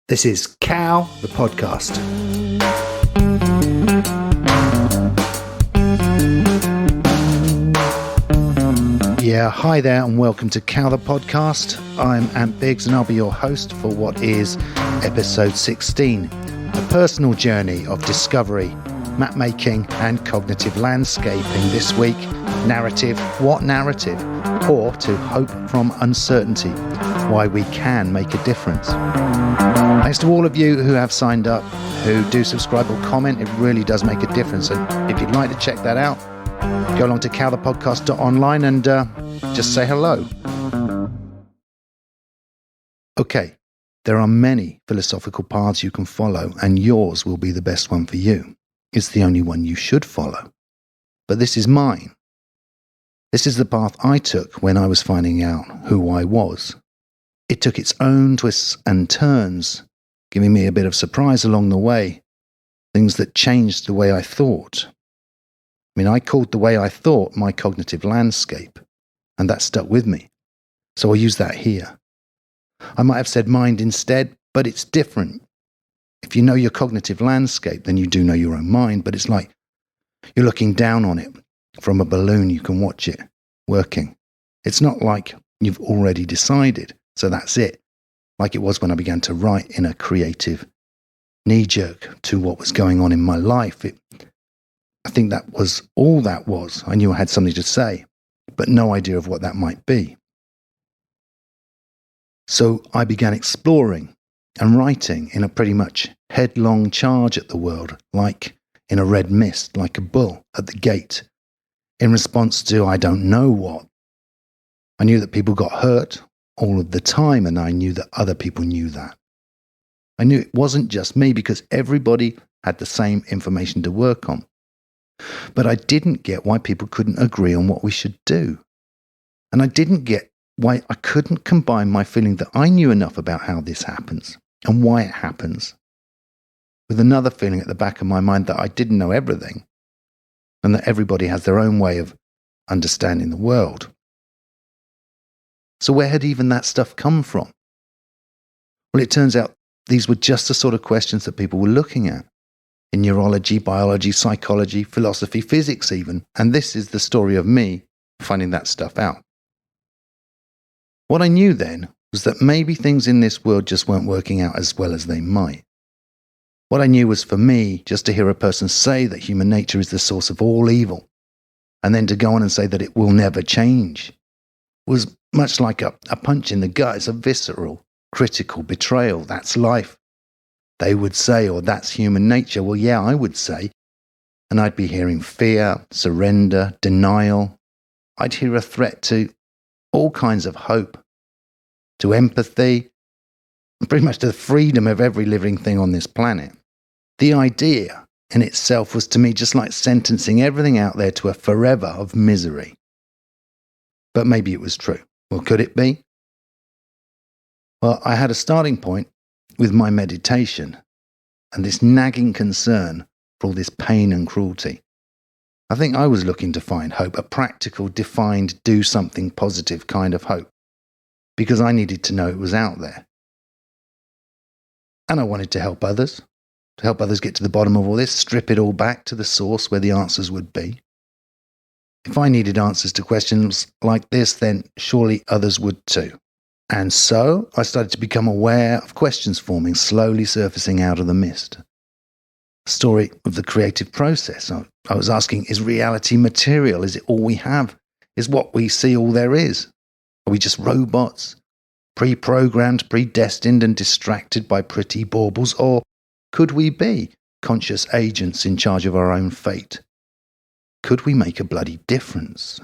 This is Cow, the podcast. Yeah, hi there and welcome to Cow, the podcast. I'm Ant Biggs and I'll be your host for what is episode 16, a personal journey of discovery, map-making and cognitive landscaping. This week, narrative, what narrative? Or to hope from uncertainty, why we can make a difference. Thanks to all of you who have signed up, who do subscribe or comment. It really does make a difference. And if you'd like to check that out, go along to cowthepodcast.online and just say hello. Okay, there are many philosophical paths you can follow, and yours will be the best one for you. It's the only one you should follow. But this is mine. This is the path I took when I was finding out who I was. It took its own twists and turns, giving me a bit of surprise along the way, things that changed the way I thought. I called the way I thought my cognitive landscape, and that stuck with me. So I'll use that here. I might have said mind instead, but it's different. If you know your cognitive landscape, then you do know your own mind, but it's like you're looking down on it. From a balloon, you can watch it working. It's not like you've already decided, so that's it. Like it was when I began to write in a creative knee-jerk to what was going on in my life. I think that was all that was. I knew I had something to say, but no idea of what that might be. So I began exploring and writing in a pretty much headlong charge at the world, like in a red mist, like a bull at the gate. In response to I don't know what. I knew that people got hurt all of the time, and I knew that other people knew that. I knew it wasn't just me because everybody had the same information to work on. But I didn't get why people couldn't agree on what we should do. And I didn't get why I couldn't combine my feeling that I knew enough about how this happens and why it happens with another feeling at the back of my mind that I didn't know everything, and that everybody has their own way of understanding the world. So where had even that stuff come from? Well, it turns out these were just the sort of questions that people were looking at in neurology, biology, psychology, philosophy, physics even. And this is the story of me finding that stuff out. What I knew then was that maybe things in this world just weren't working out as well as they might. What I knew was for me, just to hear a person say that human nature is the source of all evil, and then to go on and say that it will never change, was much like a punch in the gut. It's a visceral, critical betrayal. That's life, they would say, or that's human nature. Well, yeah, I would say. And I'd be hearing fear, surrender, denial. I'd hear a threat to all kinds of hope, to empathy, pretty much to the freedom of every living thing on this planet. The idea in itself was to me just like sentencing everything out there to a forever of misery. But maybe it was true. Well, could it be? Well, I had a starting point with my meditation and this nagging concern for all this pain and cruelty. I think I was looking to find hope, a practical, defined, do something positive kind of hope, because I needed to know it was out there. And I wanted to help others get to the bottom of all this, strip it all back to the source where the answers would be. If I needed answers to questions like this, then surely others would too. And so I started to become aware of questions forming, slowly surfacing out of the mist. A story of the creative process. I was asking, is reality material? Is it all we have? Is what we see all there is? Are we just robots, pre-programmed, predestined and distracted by pretty baubles? Or could we be conscious agents in charge of our own fate? Could we make a bloody difference?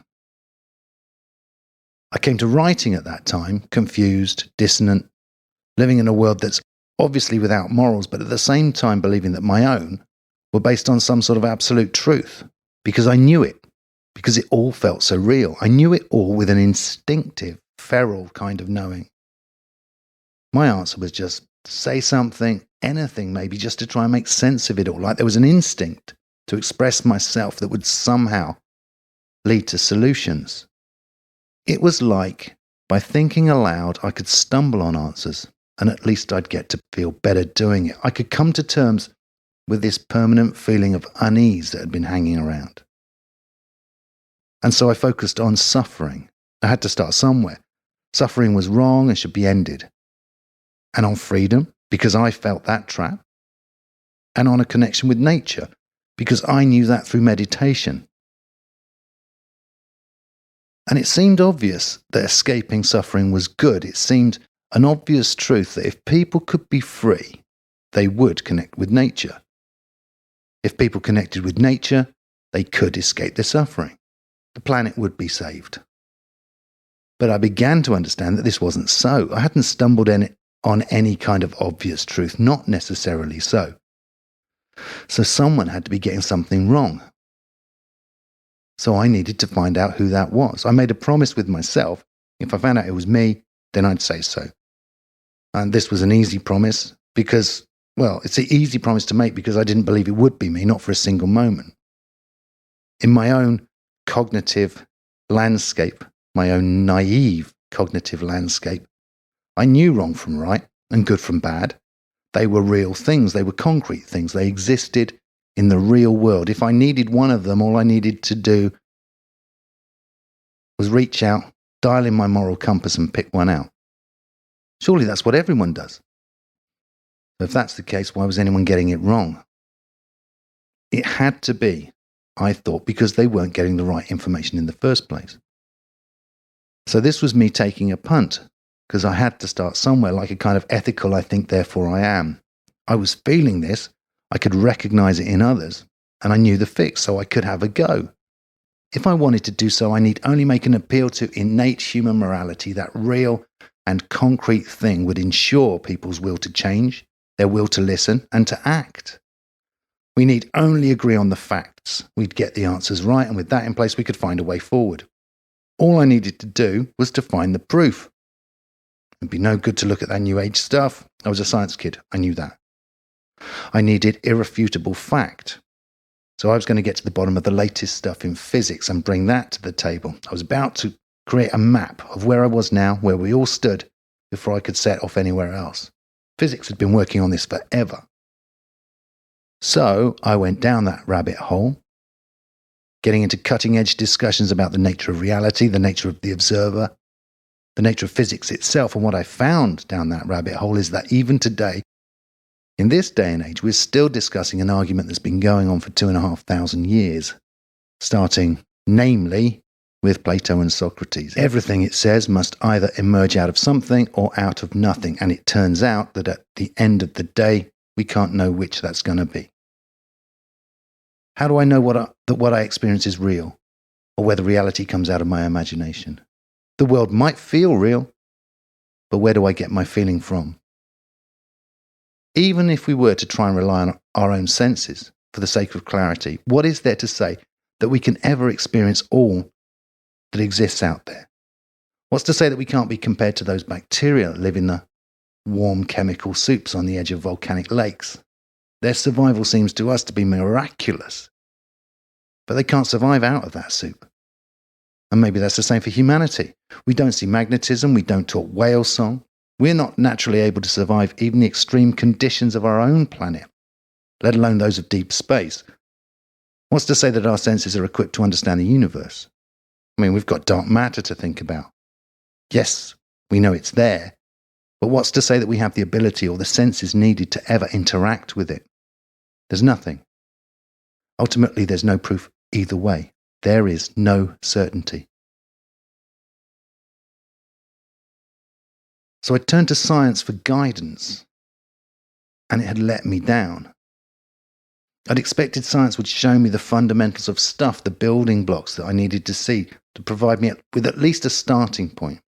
I came to writing at that time, confused, dissonant, living in a world that's obviously without morals, but at the same time believing that my own were based on some sort of absolute truth, because I knew it, because it all felt so real. I knew it all with an instinctive, feral kind of knowing. My answer was just say something, anything maybe, just to try and make sense of it all, like there was an instinct to express myself that would somehow lead to solutions. It was like, by thinking aloud, I could stumble on answers, and at least I'd get to feel better doing it. I could come to terms with this permanent feeling of unease that had been hanging around. And so I focused on suffering. I had to start somewhere. Suffering was wrong and should be ended. And on freedom, because I felt that trap. And on a connection with nature, because I knew that through meditation. And it seemed obvious that escaping suffering was good. It seemed an obvious truth that if people could be free, they would connect with nature. If people connected with nature, they could escape their suffering. The planet would be saved. But I began to understand that this wasn't so. I hadn't stumbled on any kind of obvious truth, not necessarily so. So someone had to be getting something wrong. So I needed to find out who that was. I made a promise with myself. If I found out it was me, then I'd say so. And this was an easy promise because, well, it's an easy promise to make because I didn't believe it would be me, not for a single moment. In my own cognitive landscape, my own naive cognitive landscape, I knew wrong from right and good from bad. They were real things. They were concrete things. They existed in the real world. If I needed one of them, all I needed to do was reach out, dial in my moral compass and pick one out. Surely that's what everyone does. So if that's the case, why was anyone getting it wrong? It had to be, I thought, because they weren't getting the right information in the first place. So this was me taking a punt, because I had to start somewhere, like a kind of ethical I think, therefore I am. I was feeling this, I could recognize it in others, and I knew the fix, so I could have a go. If I wanted to do so, I need only make an appeal to innate human morality. That real and concrete thing would ensure people's will to change, their will to listen, and to act. We need only agree on the facts. We'd get the answers right, and with that in place, we could find a way forward. All I needed to do was to find the proof. It'd be no good to look at that New Age stuff. I was a science kid. I knew that. I needed irrefutable fact. So I was going to get to the bottom of the latest stuff in physics and bring that to the table. I was about to create a map of where I was now, where we all stood, before I could set off anywhere else. Physics had been working on this forever. So I went down that rabbit hole, getting into cutting-edge discussions about the nature of reality, the nature of the observer, the nature of physics itself. And what I found down that rabbit hole is that even today, in this day and age, we're still discussing an argument that's been going on for 2,500 years, starting, namely, with Plato and Socrates. Everything, it says, must either emerge out of something or out of nothing. And it turns out that at the end of the day, we can't know which that's going to be. How do I know that what I experience is real, or whether reality comes out of my imagination? The world might feel real, but where do I get my feeling from? Even if we were to try and rely on our own senses for the sake of clarity, what is there to say that we can ever experience all that exists out there? What's to say that we can't be compared to those bacteria that live in the warm chemical soups on the edge of volcanic lakes? Their survival seems to us to be miraculous, but they can't survive out of that soup. And maybe that's the same for humanity. We don't see magnetism, we don't talk whale song. We're not naturally able to survive even the extreme conditions of our own planet, let alone those of deep space. What's to say that our senses are equipped to understand the universe? I mean, we've got dark matter to think about. Yes, we know it's there, but what's to say that we have the ability or the senses needed to ever interact with it? There's nothing. Ultimately, there's no proof either way. There is no certainty. So I turned to science for guidance, and it had let me down. I'd expected science would show me the fundamentals of stuff, the building blocks that I needed to see to provide me with at least a starting point.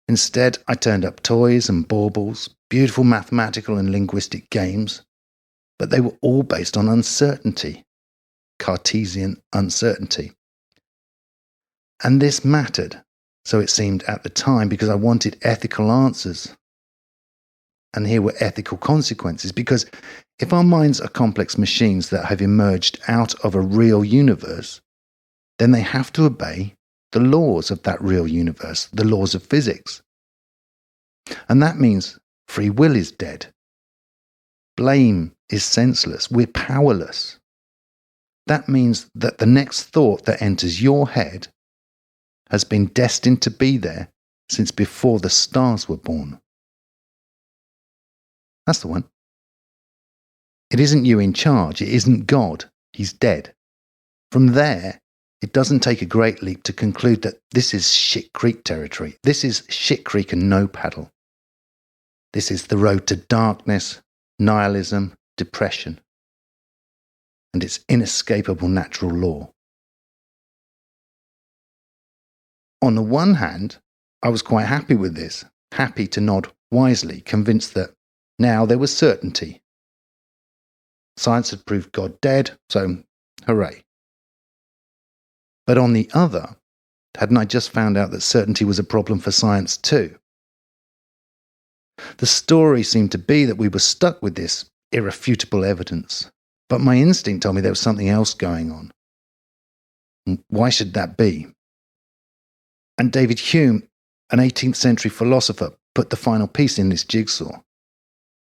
Instead, I turned up toys and baubles, beautiful mathematical and linguistic games, but they were all based on uncertainty, Cartesian uncertainty. And this mattered, so it seemed at the time, because I wanted ethical answers. And here were ethical consequences, because if our minds are complex machines that have emerged out of a real universe, then they have to obey the laws of that real universe, the laws of physics. And that means free will is dead. Blame is senseless. We're powerless. That means that the next thought that enters your head has been destined to be there since before the stars were born. That's the one. It isn't you in charge. It isn't God. He's dead. From there, it doesn't take a great leap to conclude that this is shit creek territory. This is shit creek and no paddle. This is the road to darkness, nihilism, depression. And it's inescapable natural law. On the one hand, I was quite happy with this, happy to nod wisely, convinced that now there was certainty. Science had proved God dead, so hooray. But on the other, hadn't I just found out that certainty was a problem for science too? The story seemed to be that we were stuck with this irrefutable evidence, but my instinct told me there was something else going on. And why should that be? And David Hume, an 18th century philosopher, put the final piece in this jigsaw.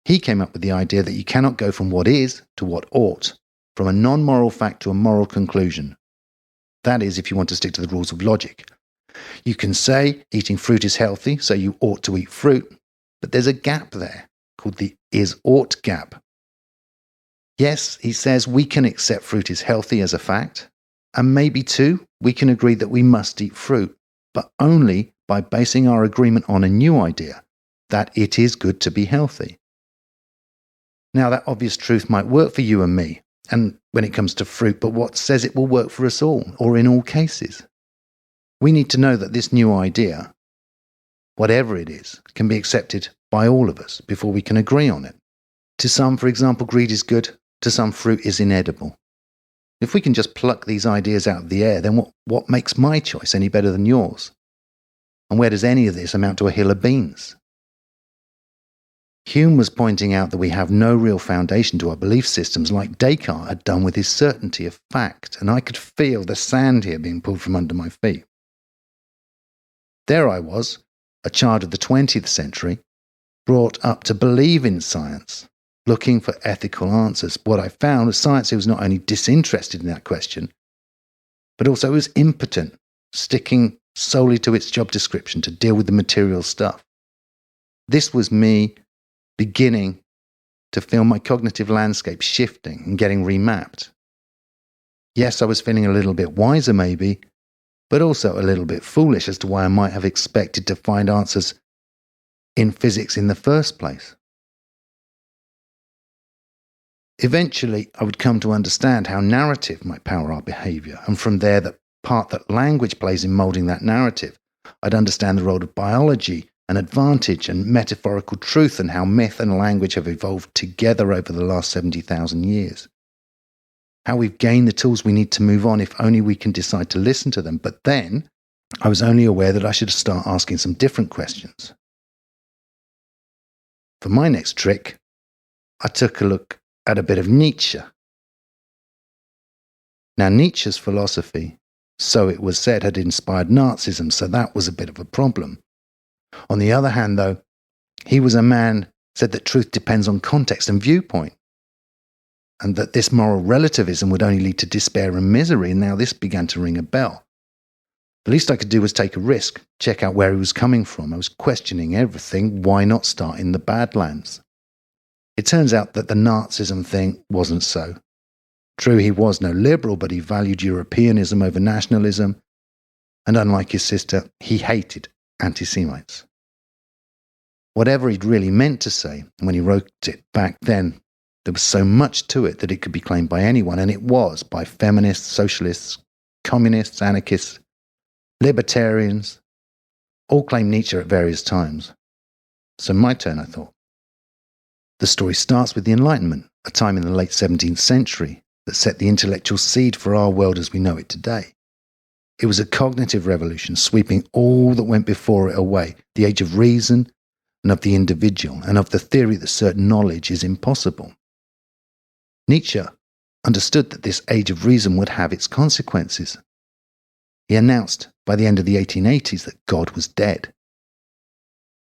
He came up with the idea that you cannot go from what is to what ought, from a non-moral fact to a moral conclusion. That is, if you want to stick to the rules of logic. You can say eating fruit is healthy, so you ought to eat fruit, but there's a gap there called the is-ought gap. Yes, he says we can accept fruit is healthy as a fact, and maybe too, we can agree that we must eat fruit, but only by basing our agreement on a new idea, that it is good to be healthy. Now, that obvious truth might work for you and me, and when it comes to fruit, but what says it will work for us all, or in all cases? We need to know that this new idea, whatever it is, can be accepted by all of us before we can agree on it. To some, for example, greed is good, to some, fruit is inedible. If we can just pluck these ideas out of the air, then what makes my choice any better than yours? And where does any of this amount to a hill of beans? Hume was pointing out that we have no real foundation to our belief systems like Descartes had done with his certainty of fact, and I could feel the sand here being pulled from under my feet. There I was, a child of the 20th century, brought up to believe in science, looking for ethical answers. What I found was science was not only disinterested in that question, but also was impotent, sticking solely to its job description to deal with the material stuff. This was me beginning to feel my cognitive landscape shifting and getting remapped. Yes, I was feeling a little bit wiser maybe, but also a little bit foolish as to why I might have expected to find answers in physics in the first place. Eventually, I would come to understand how narrative might power our behaviour, and from there, the part that language plays in moulding that narrative. I'd understand the role of biology and advantage and metaphorical truth and how myth and language have evolved together over the last 70,000 years. How we've gained the tools we need to move on if only we can decide to listen to them. But then, I was only aware that I should start asking some different questions. For my next trick, I took a look at a bit of Nietzsche. Now, Nietzsche's philosophy, so it was said, had inspired Nazism, so that was a bit of a problem. On the other hand, though, he was a man said that truth depends on context and viewpoint, and that this moral relativism would only lead to despair and misery, and now this began to ring a bell. The least I could do was take a risk, check out where he was coming from. I was questioning everything. Why not start in the Badlands? It turns out that the Nazism thing wasn't so. True, he was no liberal, but he valued Europeanism over nationalism, and unlike his sister, he hated anti-Semites. Whatever he'd really meant to say, when he wrote it back then, there was so much to it that it could be claimed by anyone, and it was, by feminists, socialists, communists, anarchists, libertarians, all claimed Nietzsche at various times. So my turn, I thought. The story starts with the Enlightenment, a time in the late 17th century that set the intellectual seed for our world as we know it today. It was a cognitive revolution, sweeping all that went before it away, the age of reason and of the individual, and of the theory that certain knowledge is impossible. Nietzsche understood that this age of reason would have its consequences. He announced by the end of the 1880s that God was dead.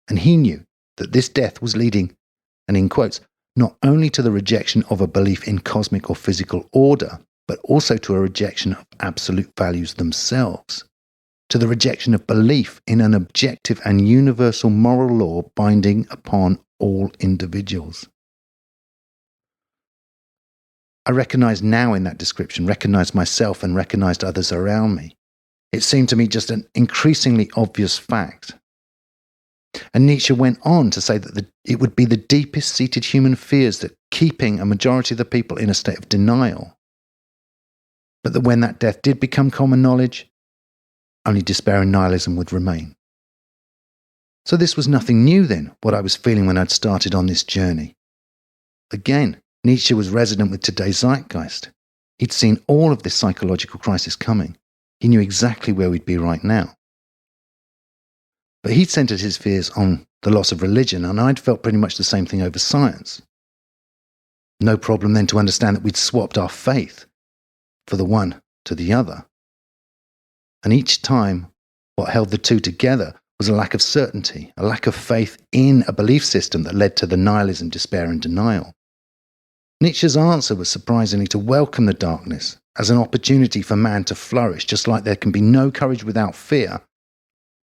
And he knew that this death was leading, and in quotes, not only to the rejection of a belief in cosmic or physical order, but also to a rejection of absolute values themselves, to the rejection of belief in an objective and universal moral law binding upon all individuals. I recognized now in that description, recognized myself and recognized others around me. It seemed to me just an increasingly obvious fact. And Nietzsche went on to say that it would be the deepest seated human fears that keeping a majority of the people in a state of denial. But that when that death did become common knowledge, only despair and nihilism would remain. So this was nothing new then, what I was feeling when I'd started on this journey. Again, Nietzsche was resonant with today's zeitgeist. He'd seen all of this psychological crisis coming. He knew exactly where we'd be right now. But he'd centered his fears on the loss of religion, and I'd felt pretty much the same thing over science. No problem then to understand that we'd swapped our faith for the one to the other. And each time, what held the two together was a lack of certainty, a lack of faith in a belief system that led to the nihilism, despair, and denial. Nietzsche's answer was surprisingly to welcome the darkness as an opportunity for man to flourish, just like there can be no courage without fear.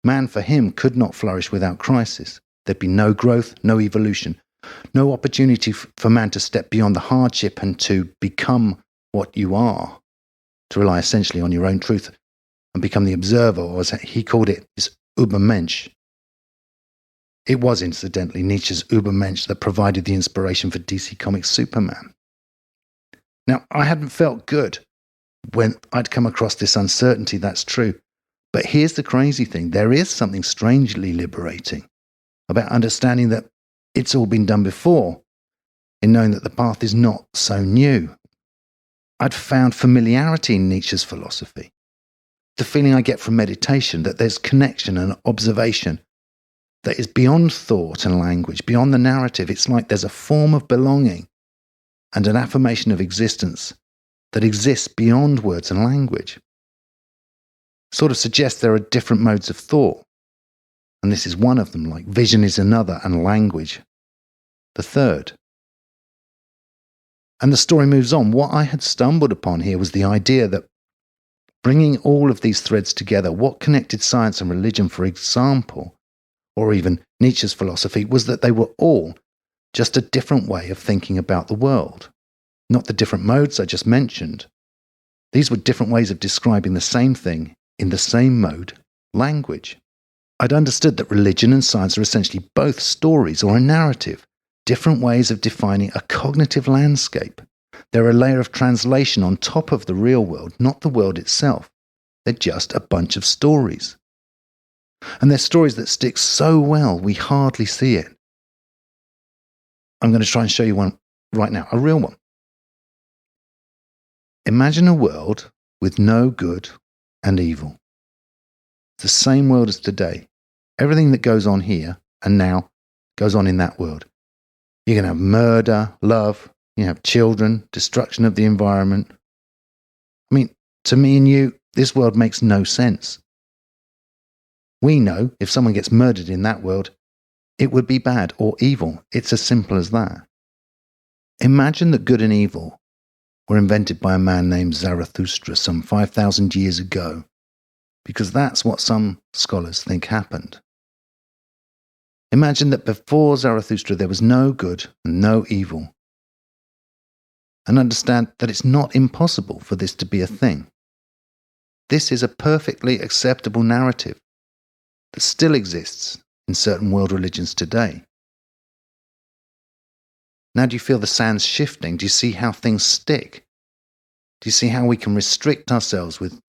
Man, for him, could not flourish without crisis. There'd be no growth, no evolution, no opportunity for man to step beyond the hardship and to become what you are, to rely essentially on your own truth and become the observer, or as he called it, his Übermensch. It was, incidentally, Nietzsche's Übermensch that provided the inspiration for DC Comics' Superman. Now, I hadn't felt good when I'd come across this uncertainty, that's true. But here's the crazy thing. There is something strangely liberating about understanding that it's all been done before, in knowing that the path is not so new. I'd found familiarity in Nietzsche's philosophy. The feeling I get from meditation, that there's connection and observation that is beyond thought and language, beyond the narrative. It's like there's a form of belonging and an affirmation of existence that exists beyond words and language. Sort of suggests there are different modes of thought, and this is one of them, like vision is another, and language the third. And the story moves on. What I had stumbled upon here was the idea that bringing all of these threads together, what connected science and religion, for example, or even Nietzsche's philosophy, was that they were all just a different way of thinking about the world. Not the different modes I just mentioned. These were different ways of describing the same thing in the same mode, language. I'd understood that religion and science are essentially both stories or a narrative, different ways of defining a cognitive landscape. They're a layer of translation on top of the real world, not the world itself. They're just a bunch of stories. And they're stories that stick so well we hardly see it. I'm going to try and show you one right now, a real one. Imagine a world with no good and evil. It's the same world as today. Everything that goes on here and now goes on in that world. You're going to have murder, love, you have children, destruction of the environment. I mean, to me and you, this world makes no sense. We know if someone gets murdered in that world, it would be bad or evil. It's as simple as that. Imagine that good and evil were invented by a man named Zarathustra some 5,000 years ago, because that's what some scholars think happened. Imagine that before Zarathustra there was no good and no evil, and understand that it's not impossible for this to be a thing. This is a perfectly acceptable narrative that still exists in certain world religions today. Now, do you feel the sands shifting? Do you see how things stick? Do you see how we can restrict ourselves with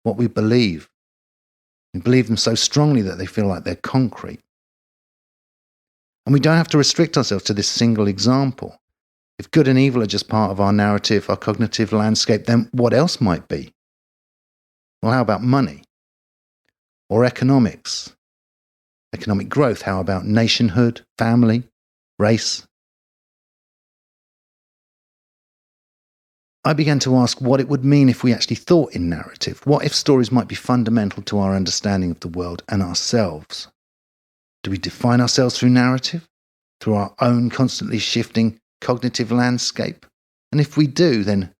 what we believe? We believe them so strongly that they feel like they're concrete. And we don't have to restrict ourselves to this single example. If good and evil are just part of our narrative, our cognitive landscape, then what else might be? Well, how about money? Or economics? Economic growth, how about nationhood, family, race? I began to ask what it would mean if we actually thought in narrative. What if stories might be fundamental to our understanding of the world and ourselves? Do we define ourselves through narrative? Through our own constantly shifting cognitive landscape? And if we do, then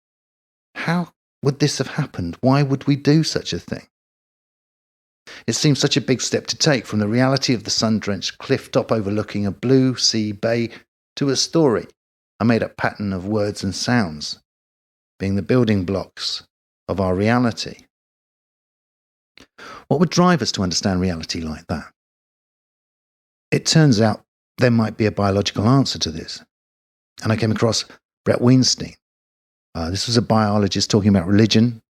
how would this have happened? Why would we do such a thing? It seems such a big step to take from the reality of the sun-drenched cliff top overlooking a blue sea bay to a story, a made-up pattern of words and sounds, being the building blocks of our reality. What would drive us to understand reality like that? It turns out there might be a biological answer to this. And I came across Brett Weinstein. This was a biologist talking about religion,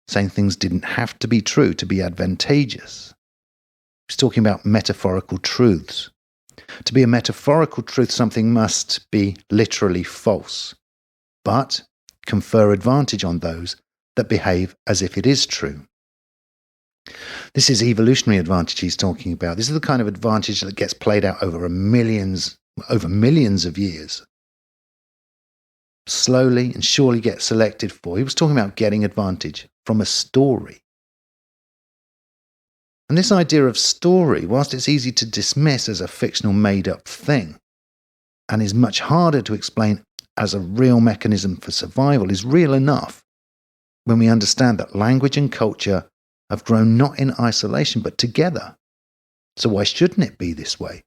saying things didn't have to be true to be advantageous. He was talking about metaphorical truths. To be a metaphorical truth, something must be literally false, but confer advantage on those that behave as if it is true. This is evolutionary advantage he's talking about. This is the kind of advantage that gets played out over millions of years. Slowly and surely get selected for. He was talking about getting advantage from a story. And this idea of story, whilst it's easy to dismiss as a fictional made-up thing, and is much harder to explain as a real mechanism for survival, is real enough when we understand that language and culture have grown not in isolation but together. So why shouldn't it be this way?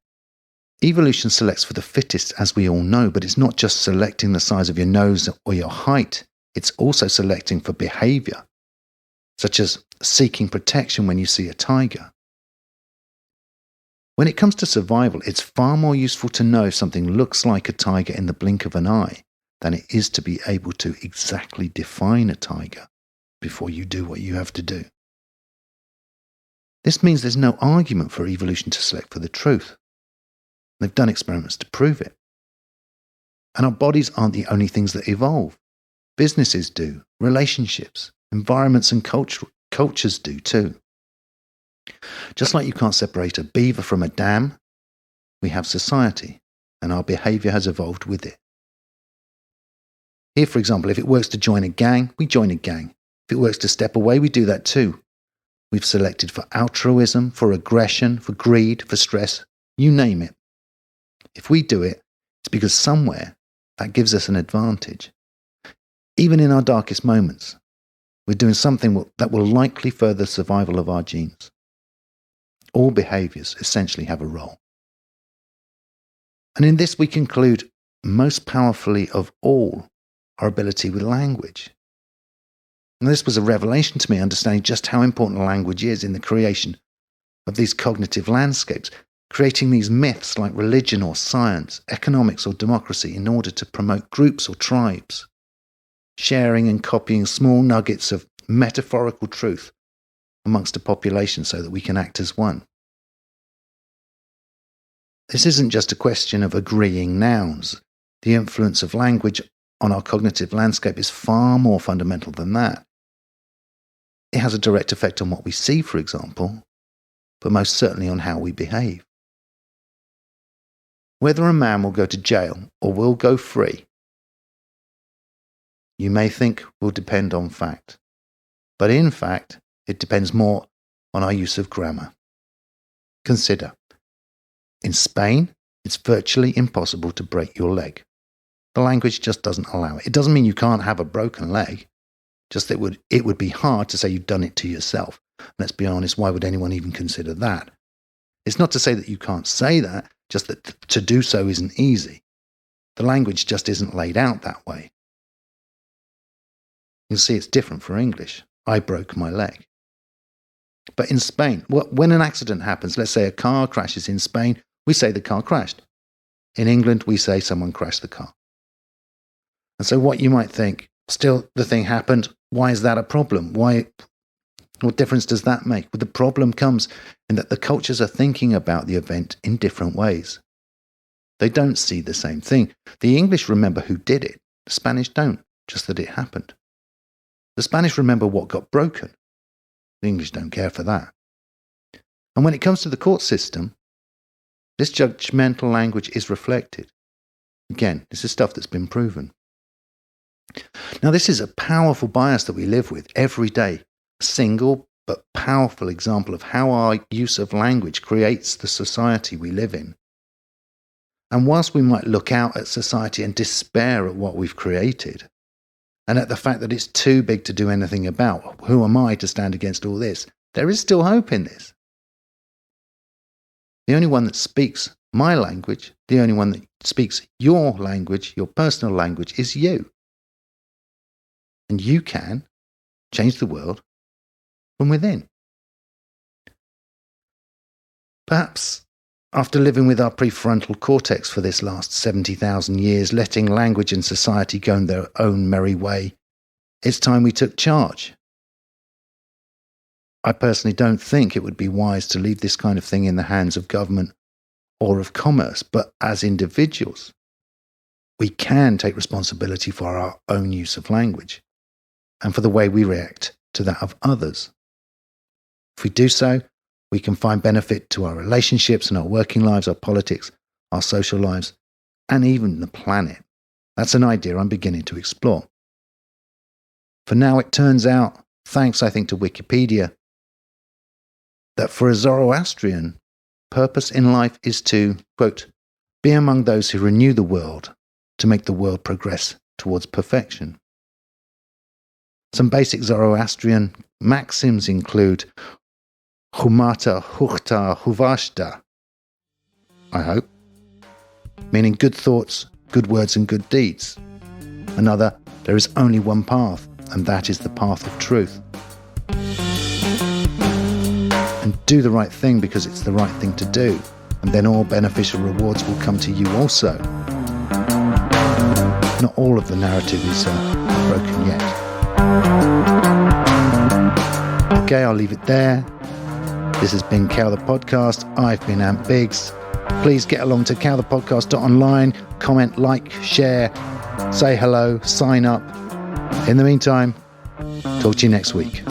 Evolution selects for the fittest, as we all know, but it's not just selecting the size of your nose or your height, it's also selecting for behavior, such as seeking protection when you see a tiger. When it comes to survival, it's far more useful to know if something looks like a tiger in the blink of an eye than it is to be able to exactly define a tiger before you do what you have to do. This means there's no argument for evolution to select for the truth. They've done experiments to prove it. And our bodies aren't the only things that evolve. Businesses do, relationships, environments and cultures do too. Just like you can't separate a beaver from a dam, we have society, and our behaviour has evolved with it. Here, for example, if it works to join a gang, we join a gang. If it works to step away, we do that too. We've selected for altruism, for aggression, for greed, for stress, you name it. If we do it, it's because somewhere that gives us an advantage. Even in our darkest moments, we're doing something that will likely further survival of our genes. All behaviours essentially have a role. And in this we conclude, most powerfully of all, our ability with language. And this was a revelation to me, understanding just how important language is in the creation of these cognitive landscapes, creating these myths like religion or science, economics or democracy in order to promote groups or tribes, sharing and copying small nuggets of metaphorical truth amongst a population so that we can act as one. This isn't just a question of agreeing nouns. The influence of language on our cognitive landscape is far more fundamental than that. It has a direct effect on what we see, for example, but most certainly on how we behave. Whether a man will go to jail or will go free, you may think will depend on fact. But in fact, it depends more on our use of grammar. Consider, in Spain, it's virtually impossible to break your leg. The language just doesn't allow it. It doesn't mean you can't have a broken leg, just that it would be hard to say you've done it to yourself. Let's be honest, why would anyone even consider that? It's not to say that you can't say that, just that to do so isn't easy. The language just isn't laid out that way. You'll see it's different for English. I broke my leg. But in Spain, when an accident happens, let's say a car crashes in Spain, we say the car crashed. In England, we say someone crashed the car. And so what you might think, still the thing happened, why is that a problem? What difference does that make? Well, the problem comes in that the cultures are thinking about the event in different ways. They don't see the same thing. The English remember who did it. The Spanish don't, just that it happened. The Spanish remember what got broken. The English don't care for that. And when it comes to the court system, this judgmental language is reflected. Again, this is stuff that's been proven. Now, this is a powerful bias that we live with every day. A single but powerful example of how our use of language creates the society we live in. And whilst we might look out at society and despair at what we've created, and at the fact that it's too big to do anything about, who am I to stand against all this? There is still hope in this. The only one that speaks my language, the only one that speaks your language, your personal language, is you. And you can change the world from within. Perhaps after living with our prefrontal cortex for this last 70,000 years, letting language and society go their own merry way, it's time we took charge. I personally don't think it would be wise to leave this kind of thing in the hands of government or of commerce, but as individuals, we can take responsibility for our own use of language and for the way we react to that of others. If we do so, we can find benefit to our relationships and our working lives, our politics, our social lives, and even the planet. That's an idea I'm beginning to explore. For now, it turns out, thanks I think to Wikipedia, that for a Zoroastrian, purpose in life is to, quote, be among those who renew the world to make the world progress towards perfection. Some basic Zoroastrian maxims include Humata Huchta Huvashta, I hope, meaning good thoughts, good words and good deeds. Another, there is only one path, and that is the path of truth. And do the right thing because it's the right thing to do, and then all beneficial rewards will come to you also. Not all of the narrative is broken yet. Okay, I'll leave it there. This has been Cow the Podcast. I've been Ant Biggs. Please get along to cowthepodcast.online, comment, like, share, say hello, sign up. In the meantime, talk to you next week.